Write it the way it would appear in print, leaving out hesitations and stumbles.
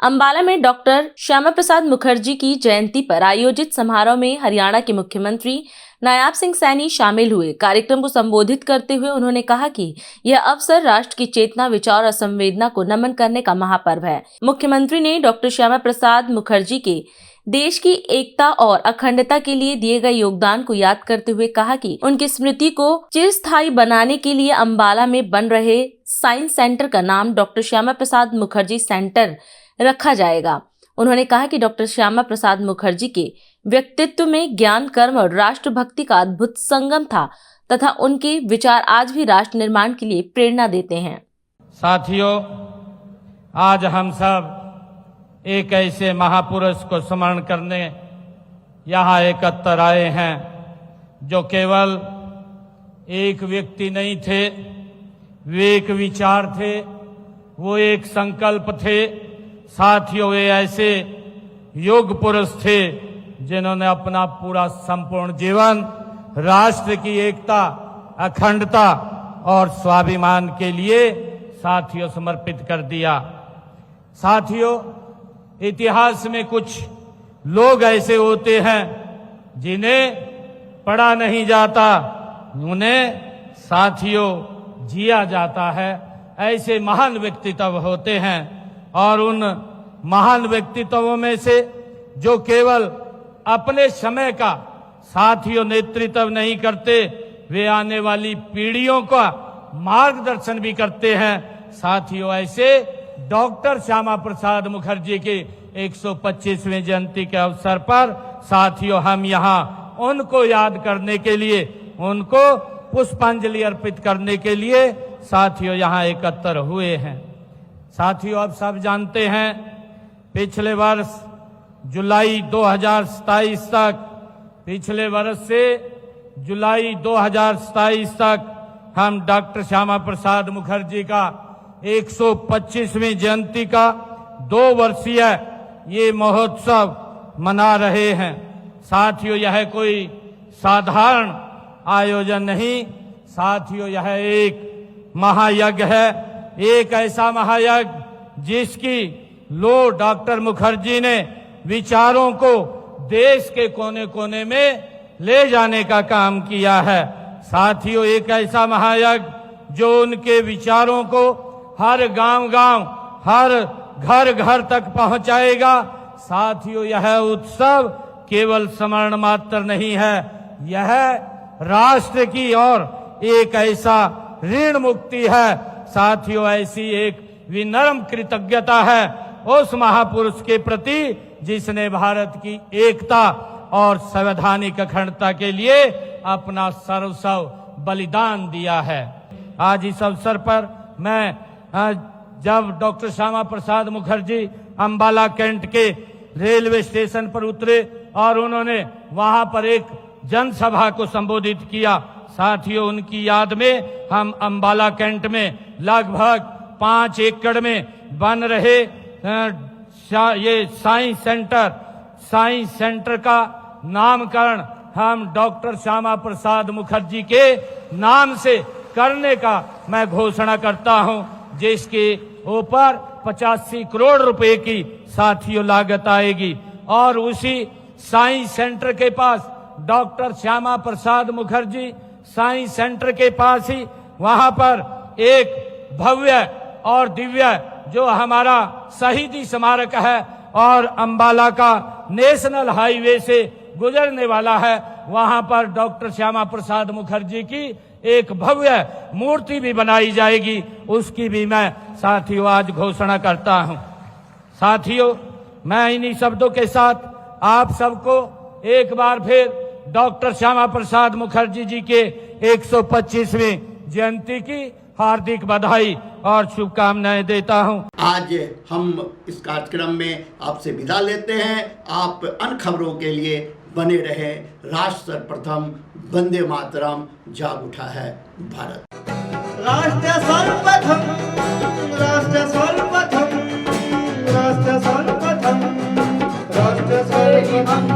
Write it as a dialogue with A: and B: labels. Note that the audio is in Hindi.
A: अंबाला में डॉक्टर श्यामा प्रसाद मुखर्जी की जयंती पर आयोजित समारोह में हरियाणा के मुख्यमंत्री नायाब सिंह सैनी शामिल हुए। कार्यक्रम को संबोधित करते हुए उन्होंने कहा कि यह अवसर राष्ट्र की चेतना, विचार और संवेदना को नमन करने का महापर्व है। मुख्यमंत्री ने डॉक्टर श्यामा प्रसाद मुखर्जी के देश की एकता और अखंडता के लिए दिए गए योगदान को याद करते हुए कहा कि उनकी स्मृति को चिरस्थायी बनाने के लिए अंबाला में बन रहे साइंस सेंटर का नाम डॉक्टर श्यामा प्रसाद मुखर्जी सेंटर रखा जाएगा। उन्होंने कहा कि डॉक्टर श्यामा प्रसाद मुखर्जी के व्यक्तित्व में ज्ञान, कर्म और राष्ट्रभक्ति का अद्भुत संगम था तथा उनके विचार आज भी राष्ट्र निर्माण के लिए प्रेरणा देते हैं।
B: साथियों, आज हम सब एक ऐसे महापुरुष को स्मरण करने यहाँ एकत्र आए हैं जो केवल एक व्यक्ति नहीं थे, वे एक विचार थे, वो एक संकल्प थे। साथियों, वे ऐसे योग पुरुष थे जिन्होंने अपना पूरा संपूर्ण जीवन राष्ट्र की एकता, अखंडता और स्वाभिमान के लिए साथियों समर्पित कर दिया। साथियों, इतिहास में कुछ लोग ऐसे होते हैं जिन्हें पढ़ा नहीं जाता, उन्हें साथियों जिया जाता है। ऐसे महान व्यक्तित्व होते हैं और उन महान व्यक्तित्वों में से जो केवल अपने समय का साथियों नेतृत्व नहीं करते, वे आने वाली पीढ़ियों का मार्गदर्शन भी करते हैं। साथियों, ऐसे डॉक्टर श्यामा प्रसाद मुखर्जी की 125वीं जयंती के अवसर पर साथियों हम यहाँ उनको याद करने के लिए, उनको पुष्पांजलि अर्पित करने के लिए साथियों यहाँ एकत्र हुए हैं। साथियों, आप सब जानते हैं पिछले वर्ष जुलाई 2027 तक, पिछले वर्ष से जुलाई 2027 तक हम डॉक्टर श्यामा प्रसाद मुखर्जी का 125वीं जयंती का 2 वर्षीय ये महोत्सव मना रहे हैं। साथियों, यह कोई साधारण आयोजन नहीं, साथियों यह एक महायज्ञ है, एक ऐसा महायज्ञ जिसकी डॉक्टर मुखर्जी ने विचारों को देश के कोने कोने में ले जाने का काम किया है। साथियों, एक ऐसा महायज्ञ जो उनके विचारों को हर गांव-गांव, हर घर-घर तक पहुंचाएगा। साथियों, यह उत्सव केवल स्मरण मात्र नहीं है, यह राष्ट्र की ओर एक ऐसा ऋण मुक्ति है। साथियों, ऐसी एक विनम्र कृतज्ञता है उस महापुरुष के प्रति जिसने भारत की एकता और संवैधानिक अखंडता के लिए अपना सर्वस्व बलिदान दिया है। आज इस अवसर पर मैं जब डॉक्टर श्यामा प्रसाद मुखर्जी अंबाला कैंट के रेलवे स्टेशन पर उतरे और उन्होंने वहां पर एक जनसभा को संबोधित किया, साथियों उनकी याद में हम अंबाला कैंट में लगभग 5 एकड़ में बन रहे ये साइंस सेंटर का नामकरण हम डॉक्टर श्यामा प्रसाद मुखर्जी के नाम से करने का मैं घोषणा करता हूं, जिसके ऊपर 85 करोड़ रुपए की साथियों लागत आएगी। और उसी साइंस सेंटर के पास doctor Shyama Prasad Mukherjee science centre के पास ही वहां पर एक भव्य और दिव्य जो हमारा शहीदी स्मारक है और अंबाला का नेशनल हाईवे से गुजरने वाला है, वहां पर डॉक्टर श्यामा प्रसाद मुखर्जी की एक भव्य मूर्ति भी बनाई जाएगी, उसकी भी मैं साथियों आज घोषणा करता हूं। साथियों, मैं इन्हीं शब्दों के साथ आप सबको एक बार फिर डॉक्टर श्यामा प्रसाद मुखर्जी जी के 125वीं जयंती की हार्दिक बधाई और शुभकामनाएं देता हूं।
C: आज हम इस कार्यक्रम में आपसे विदा लेते हैं। आप अन्य खबरों के लिए बने रहे। राष्ट्र सर्वप्रथम, वंदे मातरम, जाग उठा है भारत।
D: राष्ट्र सर्वप्रथम, राष्ट्र सर्वप्रथम, राष्ट्र सर्वप्रथम, राष्ट्र सर्वप्रथम।